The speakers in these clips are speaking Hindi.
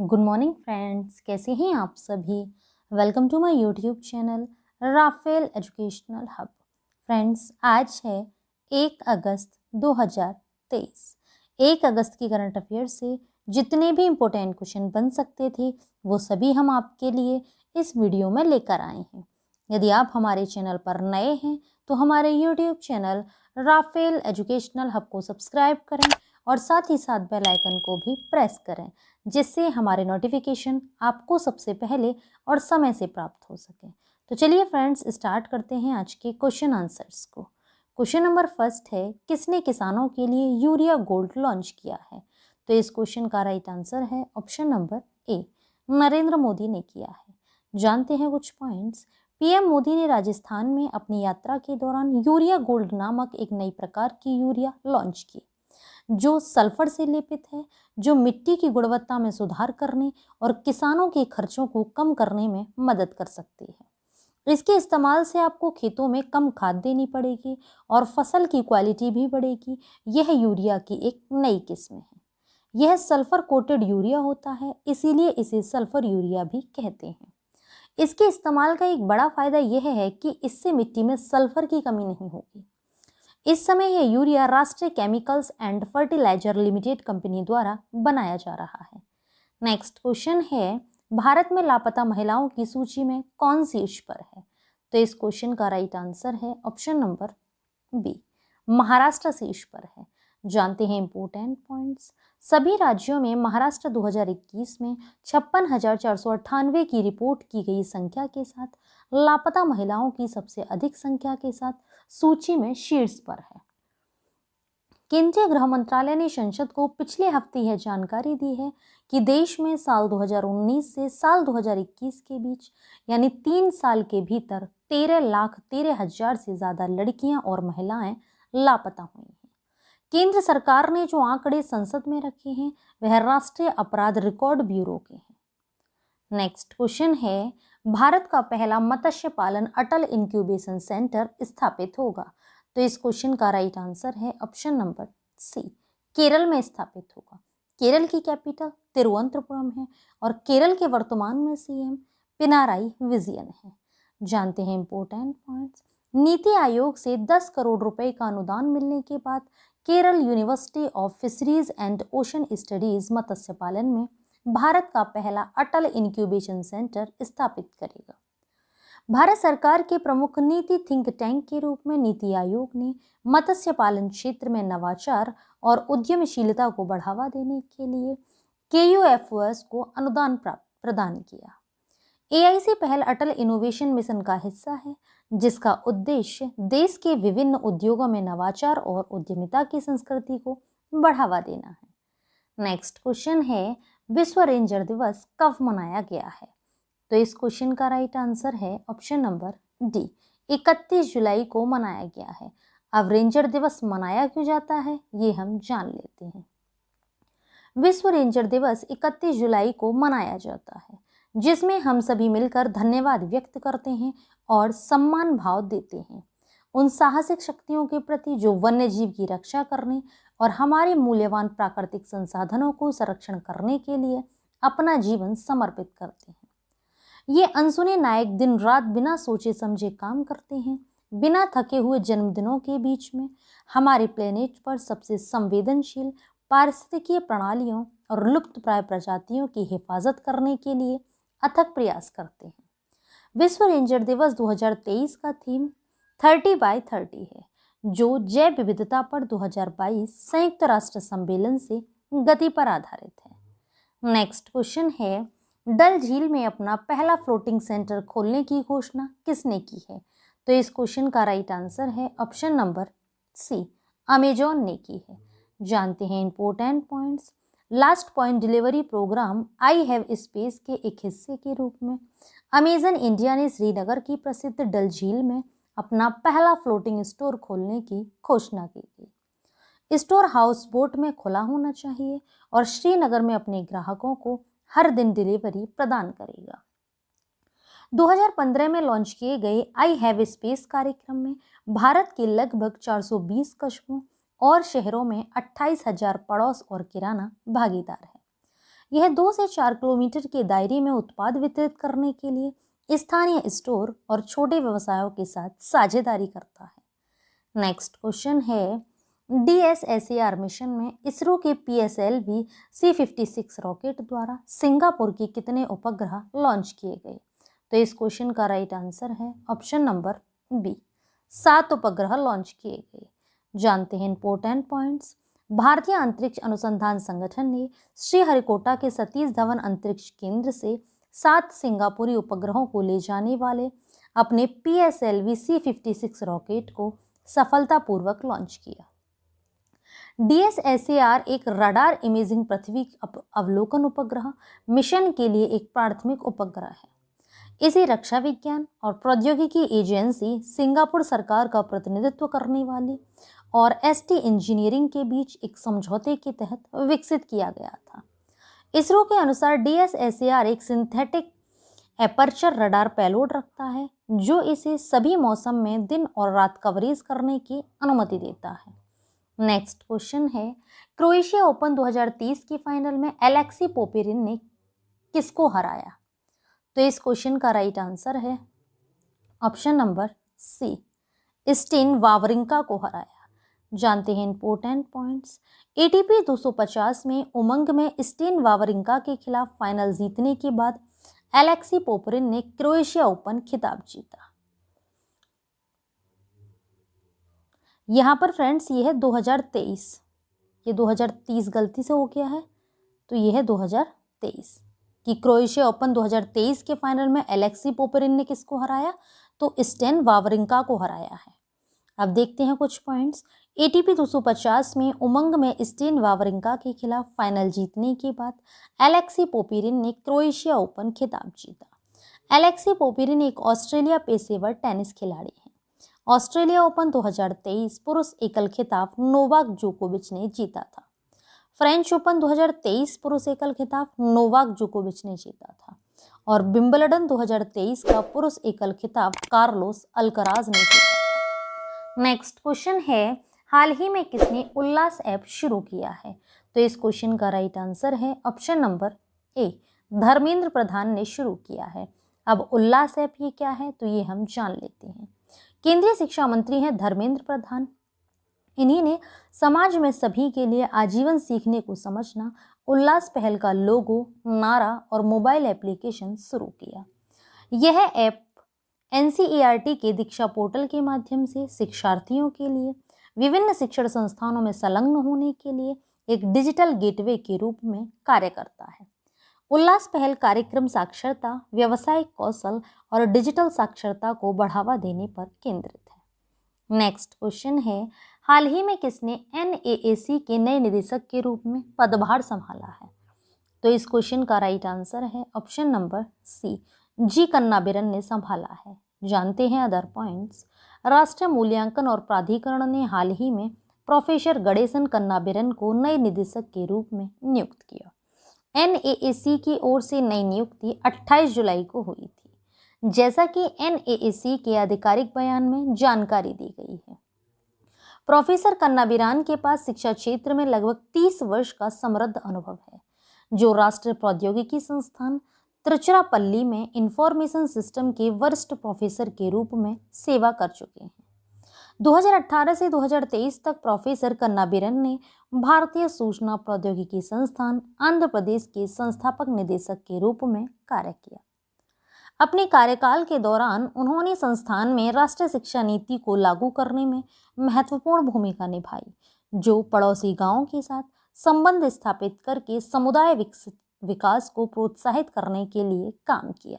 गुड मॉर्निंग फ्रेंड्स, कैसे हैं आप सभी। Welcome to my YouTube channel Rafale educational hub. Friends, आज है 1 अगस्त 2023। 1 अगस्त की करंट अफेयर से जितने भी इम्पोर्टेंट क्वेश्चन बन सकते थे वो सभी हम आपके लिए इस वीडियो में लेकर आए हैं। यदि आप हमारे चैनल पर नए हैं तो हमारे YouTube channel Rafale educational hub को सब्सक्राइब करें और साथ ही साथ बेल आइकन को भी प्रेस करें, जिससे हमारे नोटिफिकेशन आपको सबसे पहले और समय से प्राप्त हो सके। तो चलिए फ्रेंड्स, स्टार्ट करते हैं आज के क्वेश्चन आंसर्स को। क्वेश्चन नंबर फर्स्ट है, किसने किसानों के लिए यूरिया गोल्ड लॉन्च किया है? तो इस क्वेश्चन का राइट आंसर है option number A, Narendra Modi ने किया है। जानते हैं कुछ पॉइंट्स। पीएम मोदी ने राजस्थान में अपनी यात्रा के दौरान यूरिया गोल्ड नामक एक नई प्रकार की यूरिया लॉन्च की, जो सल्फर से लेपित है, जो मिट्टी की गुणवत्ता में सुधार करने और किसानों के खर्चों को कम करने में मदद कर सकती है। इसके इस्तेमाल से आपको खेतों में कम खाद देनी पड़ेगी और फसल की क्वालिटी भी बढ़ेगी। यह यूरिया की एक नई किस्म है। यह सल्फर कोटेड यूरिया होता है, इसीलिए इसे सल्फर यूरिया भी कहते हैं। इसके इस्तेमाल का एक बड़ा फायदा यह है कि इससे मिट्टी में सल्फर की कमी नहीं होगी। इस समय यह urea Rashtriya Chemicals and Fertiliser Limited company द्वारा बनाया जा रहा है। नेक्स्ट क्वेश्चन है, भारत में लापता महिलाओं की सूची में कौन शीर्ष पर है? तो इस क्वेश्चन का राइट आंसर है ऑप्शन नंबर बी, महाराष्ट्र शीर्ष पर है। जानते हैं इंपोर्टेंट पॉइंट्स। सभी राज्यों में महाराष्ट्र 2021 में 56,498 की रिपोर्ट की गई संख्या के साथ लापता महिलाओं की सबसे अधिक संख्या के साथ सूची में शीर्ष पर है। केंद्रीय गृह मंत्रालय ने संसद को पिछले हफ्ते यह जानकारी दी है कि देश में साल 2019 से साल 2021 के बीच यानी 3 साल के भीतर 13,13,000 से ज़्यादा लड़कियां और महिलाएं लापता हुई हैं। केंद्र सरकार ने जो आंकड़े संसद में रखे हैं वह राष्ट्रीय अपराध रिकॉर्ड ब्यूरो के हैं। नेक्स्ट क्वेश्चन है, भारत का पहला मत्स्य पालन अटल इंक्यूबेशन सेंटर स्थापित होगा। तो इस क्वेश्चन का राइट आंसर है ऑप्शन नंबर सी, केरल में स्थापित होगा। केरल की कैपिटल तिरुवनंतपुरम है और केरल के वर्तमान में सीएम पिनाराई विजयन है। जानते हैं इंपोर्टेंट पॉइंट्स। नीति आयोग से 10 करोड़ रुपए का अनुदान मिलने के बाद Kerala university of fisheries and ocean studies मत्स्य पालन में भारत का पहला अटल इंक्यूबेशन सेंटर स्थापित करेगा। भारत सरकार के प्रमुख नीति थिंक टैंक के रूप में नीति आयोग ने मत्स्य पालन क्षेत्र में नवाचार और उद्यमशीलता को बढ़ावा देने के लिए KUFOS को अनुदान प्रदान किया। AIC पहल अटल इनोवेशन मिशन का हिस्सा है, जिसका उद्देश्य देश के विभिन्न उद्योगों में नवाचार और उद्यमिता की संस्कृति को बढ़ावा देना है। नेक्स्ट क्वेश्चन है, विश्व रेंजर दिवस कब मनाया गया है? तो इस क्वेश्चन का राइट आंसर है ऑप्शन नंबर डी, 31 जुलाई को मनाया गया है। अब रेंजर दिवस मनाया क्यों जाता है ये हम जान लेते हैं। विश्व रेंजर दिवस 31 जुलाई को मनाया जाता है, जिसमें हम सभी मिलकर धन्यवाद व्यक्त करते हैं और सम्मान भाव देते हैं उन साहसिक शक्तियों के प्रति जो वन्य जीव की रक्षा करने और हमारे मूल्यवान प्राकृतिक संसाधनों को संरक्षण करने के लिए अपना जीवन समर्पित करते हैं। ये अनसुने नायक दिन रात बिना सोचे समझे काम करते हैं। बिना थके हुए जन्मदिनों के बीच में हमारे प्लेनेट पर सबसे संवेदनशील पारिस्थितिकीय प्रणालियों और लुप्तप्राय प्रजातियों की हिफाजत करने के लिए अथक प्रयास करते हैं। विश्व रेंजर दिवस 2023 का थीम 30x30 है, जो जैव विविधता पर 2022 संयुक्त राष्ट्र सम्मेलन से गति पर आधारित है। नेक्स्ट क्वेश्चन है, डल झील में अपना पहला फ्लोटिंग सेंटर खोलने की घोषणा किसने की है? तो इस क्वेश्चन का राइट आंसर है ऑप्शन नंबर सी, अमेजॉन ने की है। जानते हैं important points. Last point delivery programme I have space के एक हिस्से के रूप में अमेजन इंडिया ने श्रीनगर की प्रसिद्ध डल झील में अपना पहला फ्लोटिंग स्टोर खोलने की घोषणा की थी। स्टोर हाउस बोट में खुला होना चाहिए और श्रीनगर में अपने ग्राहकों को हर दिन डिलीवरी प्रदान करेगा। 2015 में लॉन्च किए गए आई हैव स्पेस कार्यक्रम में भारत के लगभग 420 कस्बों और शहरों में 28,000 पड़ोस और किराना भागीदार है। यह 2 से 4 किलोमीटर के दायरे में उत्पाद वितरित करने के लिए स्थानीय स्टोर और छोटे व्यवसायों के साथ साझेदारी करता है। नेक्स्ट क्वेश्चन है, DSSAR मिशन में इसरो के PSLV C56 रॉकेट द्वारा सिंगापुर के कितने उपग्रह लॉन्च किए गए? तो इस क्वेश्चन का राइट आंसर है ऑप्शन नंबर बी, 7 उपग्रह लॉन्च किए गए। जानते हैं इंपॉर्टेंट पॉइंट्स। भारतीय अंतरिक्ष अनुसंधान संगठन ने श्रीहरिकोटा के सतीश धवन अंतरिक्ष केंद्र से 7 सिंगापुरी उपग्रहों को ले जाने वाले अपने PSLV C56 रॉकेट को सफलतापूर्वक लॉन्च किया। DSSAR एक रडार इमेजिंग पृथ्वी अवलोकन उपग्रह मिशन के लिए एक प्राथमिक उपग्रह है। इसे रक्षा विज्ञान और प्रौद्योगिकी एजेंसी सिंगापुर सरकार का प्रतिनिधित्व करने वाली और ST इंजीनियरिंग के बीच एक समझौते के तहत विकसित किया गया था। इसरो के अनुसार DSSAR एक सिंथेटिक एपर्चर रडार पेलोड रखता है जो इसे सभी मौसम में दिन और रात कवरेज करने की अनुमति देता है। नेक्स्ट क्वेश्चन है, क्रोएशिया ओपन 2023 की फाइनल में एलेक्सी पोपेरिन ने किसको हराया? तो इस क्वेश्चन का राइट आंसर है option number C, Stan Wawrinka को हराया। जानते हैं इंपॉर्टेंट पॉइंट्स। ATP 250 में उमंग में स्टेन वावरिंका के खिलाफ फाइनल जीतने के बाद एलेक्सी पोपेरिन ने क्रोएशिया ओपन खिताब जीता। यहाँ पर फ्रेंड्स ये है 2023, ये 2030 गलती से हो गया है, तो ये है 2023 कि क्रोएशिया ओपन 2023 के फाइनल में एलेक्सी पोपेरिन ने किसको हराया? तो स्टेन वावरिंका को हराया है। अब देखते हैं कुछ पॉइंट्स। ATP 250 में उमंग में स्टेन वावरिंका के खिलाफ फाइनल जीतने के बाद एलेक्सी पोपेरिन ने क्रोएशिया ओपन खिताब जीता। एलेक्सी पोपेरिन एक ऑस्ट्रेलिया पेशेवर टेनिस खिलाड़ी है। ऑस्ट्रेलिया ओपन 2023 पुरुष एकल खिताब नोवाक जोकोविच ने जीता था। फ्रेंच ओपन 2023 पुरुष एकल खिताब नोवाक जोकोविच ने जीता था और विंबलडन 2023 का पुरुष एकल खिताब कार्लोस अल्कराज ने जीता था। नेक्स्ट क्वेश्चन है, हाल ही में किसने उल्लास ऐप शुरू किया है? तो इस क्वेश्चन का राइट आंसर है option number A, Dharmendra Pradhan ने शुरू किया है। अब उल्लास ऐप ये क्या है तो ये हम जान लेते हैं। केंद्रीय शिक्षा मंत्री हैं धर्मेंद्र प्रधान। इन्हीं ने समाज में सभी के लिए आजीवन सीखने को समझना उल्लास पहल का लोगो, नारा और मोबाइल एप्लीकेशन शुरू किया। यह ऐप NCERT के दीक्षा पोर्टल के माध्यम से शिक्षार्थियों के लिए विभिन्न शिक्षण संस्थानों में संलग्न होने के लिए एक डिजिटल गेटवे के रूप में कार्य करता है। उल्लास पहल कार्यक्रम साक्षरता, व्यावसायिक कौशल और डिजिटल साक्षरता को बढ़ावा देने पर केंद्रित है। नेक्स्ट क्वेश्चन है, हाल ही में किसने NAAC के नए निदेशक के रूप में पदभार संभाला है? तो इस क्वेश्चन का राइट आंसर है ऑप्शन नंबर सी, G कन्नाबिरन ने संभाला है। जानते हैं अदर पॉइंट्स। राष्ट्रीय मूल्यांकन और प्राधिकरण ने हाल ही में प्रोफेसर गणेशन कन्नाबिरन को नए निदेशक के रूप में नियुक्त किया। NAAC की ओर से नई नियुक्ति 28 जुलाई को हुई थी, जैसा कि NAAC के आधिकारिक बयान में जानकारी दी गई है। प्रोफेसर कन्नाबिरान के पास शिक्षा क्षेत्र में लगभग 30 वर्ष का समृद्ध अनुभव है, जो राष्ट्रीय प्रौद्योगिकी संस्थान तिरुचिरापल्ली में इंफॉर्मेशन सिस्टम के वरिष्ठ प्रोफेसर के रूप में सेवा कर चुके हैं। 2018 से 2023 तक प्रोफेसर कन्नाबिरन ने भारतीय सूचना प्रौद्योगिकी संस्थान आंध्र प्रदेश के संस्थापक निदेशक के रूप में कार्य किया। अपने कार्यकाल के दौरान उन्होंने संस्थान में राष्ट्रीय शिक्षा नीति को लागू करने में महत्वपूर्ण भूमिका निभाई, जो पड़ोसी गांवों के साथ संबंध स्थापित करके समुदाय विकास को प्रोत्साहित करने के लिए काम किया।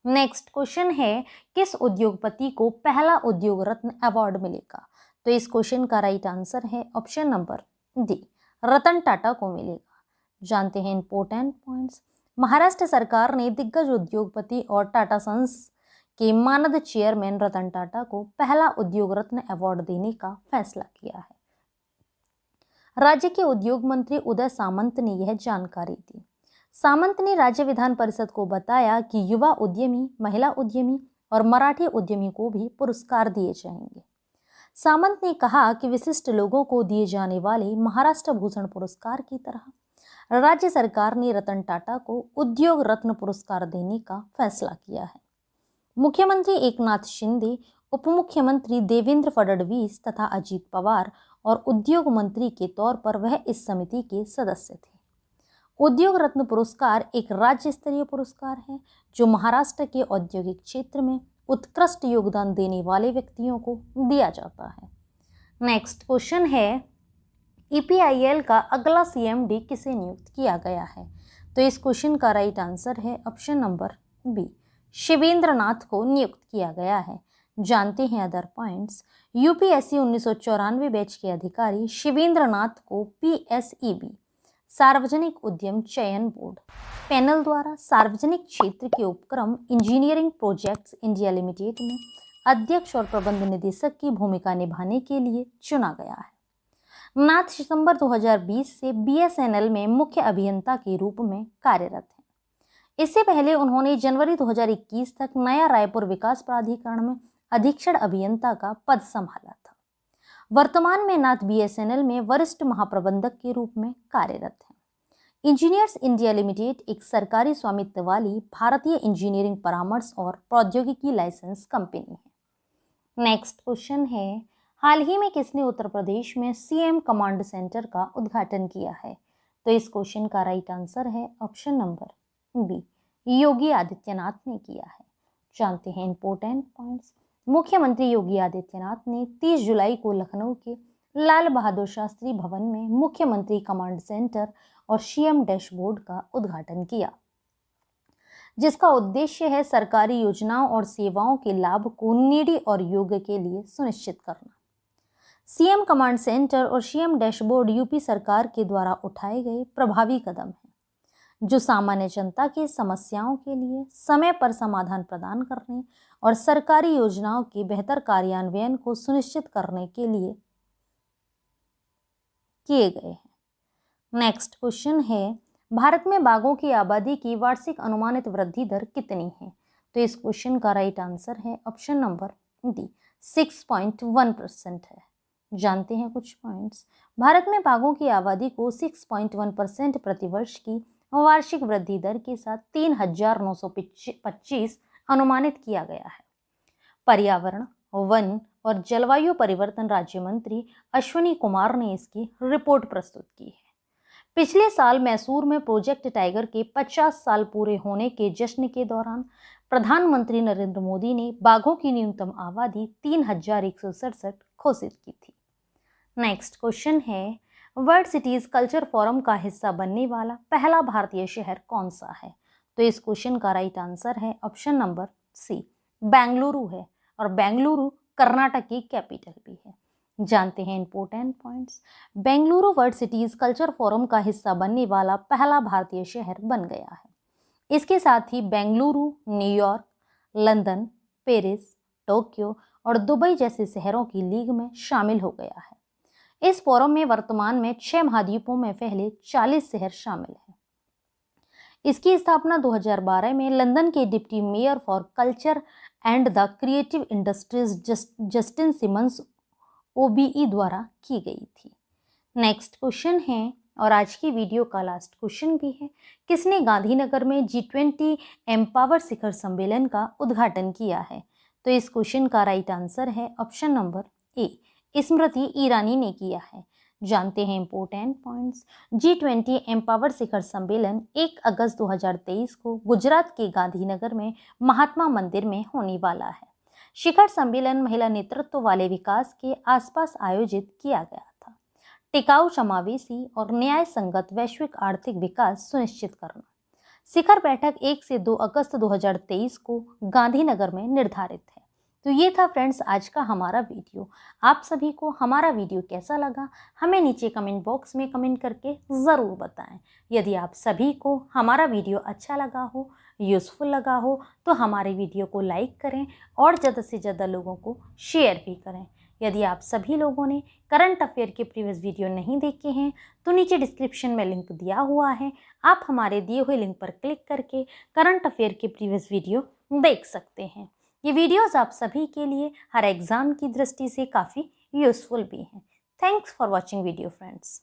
नेक्स्ट क्वेश्चन है, किस उद्योगपति को पहला उद्योग रत्न अवार्ड मिलेगा? तो इस क्वेश्चन का राइट आंसर है option number D, Ratan Tata को मिलेगा। जानते हैं इंपॉर्टेंट पॉइंट्स। महाराष्ट्र सरकार ने दिग्गज उद्योगपति और टाटा सन्स के मानद चेयरमैन रतन टाटा को पहला उद्योग रत्न अवार्ड देने का फैसला किया है। राज्य के उद्योग मंत्री उदय सामंत ने यह जानकारी दी। सामंत ने राज्य विधान परिषद को बताया कि युवा उद्यमी, महिला उद्यमी और मराठी उद्यमी को भी पुरस्कार दिए जाएंगे। सामंत ने कहा कि विशिष्ट लोगों को दिए जाने वाले महाराष्ट्र भूषण पुरस्कार की तरह राज्य सरकार ने रतन टाटा को उद्योग रत्न पुरस्कार देने का फैसला किया है? मुख्यमंत्री एकनाथ शिंदे, उप मुख्यमंत्री देवेंद्र फडणवीस तथा अजीत पवार और उद्योग मंत्री के तौर पर वह इस समिति के सदस्य थे। उद्योग रत्न पुरस्कार एक राज्य स्तरीय पुरस्कार है जो महाराष्ट्र के औद्योगिक क्षेत्र में उत्कृष्ट योगदान देने वाले व्यक्तियों को दिया जाता है। नेक्स्ट क्वेश्चन है, ईपीआईएल का अगला सीएमडी किसे नियुक्त किया गया है? तो इस क्वेश्चन का राइट आंसर है ऑप्शन नंबर बी, शिवेंद्र नाथ को नियुक्त किया गया है। जानते हैं अदर पॉइंट्स। यूपीएससी 1994 बैच के अधिकारी शिवेंद्र नाथ को पीएसईबी सार्वजनिक उद्यम चयन बोर्ड पैनल द्वारा सार्वजनिक क्षेत्र के उपक्रम इंजीनियरिंग प्रोजेक्ट्स इंडिया लिमिटेड में अध्यक्ष और प्रबंध निदेशक की भूमिका निभाने के लिए चुना गया है। नाथ सितंबर 2020 से बीएसएनएल में मुख्य अभियंता के रूप में कार्यरत हैं। इससे पहले उन्होंने जनवरी 2021 तक नया रायपुर विकास प्राधिकरण में अधीक्षण अभियंता का पद संभाला था। वर्तमान में नाथ बीएसएनएल में वरिष्ठ महाप्रबंधक के रूप में कार्यरत हैं। इंजीनियर्स इंडिया लिमिटेड एक सरकारी स्वामित्व वाली भारतीय इंजीनियरिंग परामर्श और प्रौद्योगिकी लाइसेंस कंपनी है। नेक्स्ट क्वेश्चन है, हाल ही में किसने उत्तर प्रदेश में सीएम कमांड सेंटर का उद्घाटन किया है? तो इस क्वेश्चन का राइट आंसर है option number B, Yogi Adityanath ने किया है। जानते हैं इंपॉर्टेंट पॉइंट्स। मुख्यमंत्री योगी आदित्यनाथ ने 30 जुलाई को लखनऊ के लाल बहादुर शास्त्री भवन में मुख्यमंत्री कमांड सेंटर और सीएम डैशबोर्ड का उद्घाटन किया, जिसका उद्देश्य है सरकारी योजनाओं और सेवाओं के लाभ को नीडी और योग्य के लिए सुनिश्चित करना। सीएम कमांड सेंटर और सीएम डैशबोर्ड यूपी सरकार के द्वारा उठाए गए प्रभावी कदम हैं, जो सामान्य जनता की समस्याओं के लिए समय पर समाधान प्रदान करने और सरकारी योजनाओं के बेहतर कार्यान्वयन को सुनिश्चित करने के लिए किए गए हैं। नेक्स्ट क्वेश्चन है, भारत में बाघों की आबादी की वार्षिक अनुमानित वृद्धि दर कितनी है? तो इस क्वेश्चन का राइट आंसर है ऑप्शन नंबर डी, 6.1% है। जानते हैं कुछ पॉइंट्स। भारत में बाघों की आबादी को 6.1% प्रतिवर्ष की वार्षिक वृद्धि दर के साथ 3,925 अनुमानित किया गया है। पर्यावरण, वन और जलवायु परिवर्तन राज्य मंत्री अश्विनी कुमार ने इसकी रिपोर्ट प्रस्तुत की है। पिछले साल मैसूर में प्रोजेक्ट टाइगर के 50 साल पूरे होने के जश्न के दौरान प्रधानमंत्री नरेंद्र मोदी ने बाघों की न्यूनतम आबादी 3,167 घोषित की थी। नेक्स्ट क्वेश्चन है, वर्ल्ड सिटीज कल्चर फोरम का हिस्सा बनने वाला पहला भारतीय शहर कौन सा है? तो इस क्वेश्चन का राइट आंसर है ऑप्शन नंबर सी, बेंगलुरु है, और बेंगलुरु कर्नाटक की कैपिटल भी है। जानते हैं important points. Bengaluru world cities culture forum का हिस्सा बनने वाला पहला भारतीय शहर बन गया है। इसके साथ ही Bengaluru New York, London, Paris, Tokyo और दुबई जैसे शहरों की लीग में शामिल हो गया है। इस फोरम में वर्तमान में 6 महाद्वीपों में फैले 40 शहर शामिल हैं। इसकी स्थापना 2012 में लंदन के deputy mayor for culture and the creative industries Justin Simons OBE द्वारा की गई थी। नेक्स्ट क्वेश्चन है, और आज की वीडियो का लास्ट क्वेश्चन भी है, किसने गांधीनगर में G20 एम्पावर शिखर सम्मेलन का उद्घाटन किया है? तो इस क्वेश्चन का राइट आंसर है option number A, Smriti Irani ने किया है। जानते हैं इंपॉर्टेंट पॉइंट्स। G20 एम्पावर शिखर सम्मेलन 1 अगस्त 2023 को गुजरात के गांधीनगर में महात्मा मंदिर में होने वाला है। शिखर सम्मेलन महिला नेतृत्व वाले विकास के आसपास आयोजित किया गया था। टिकाऊ, समावेशी और न्याय संगत वैश्विक आर्थिक विकास सुनिश्चित करना। शिखर बैठक 1 से 2 अगस्त 2023 को गांधीनगर में निर्धारित है। तो ये था फ्रेंड्स आज का हमारा वीडियो। आप सभी को हमारा वीडियो कैसा लगा हमें नीचे कमेंट बॉक्स में कमेंट करके ज़रूर बताएं। यदि आप सभी को हमारा वीडियो अच्छा लगा हो, यूज़फुल लगा हो, तो हमारे वीडियो को लाइक करें और ज़्यादा से ज़्यादा लोगों को शेयर भी करें। यदि आप सभी लोगों ने करंट अफेयर के प्रीवियस वीडियो नहीं देखे हैं तो नीचे डिस्क्रिप्शन में लिंक दिया हुआ है, आप हमारे दिए हुए लिंक पर क्लिक करके करंट अफेयर के प्रीवियस वीडियो देख सकते हैं। ये वीडियोस आप सभी के लिए हर एग्ज़ाम की दृष्टि से काफ़ी यूज़फुल भी हैं। Thanks for watching video friends.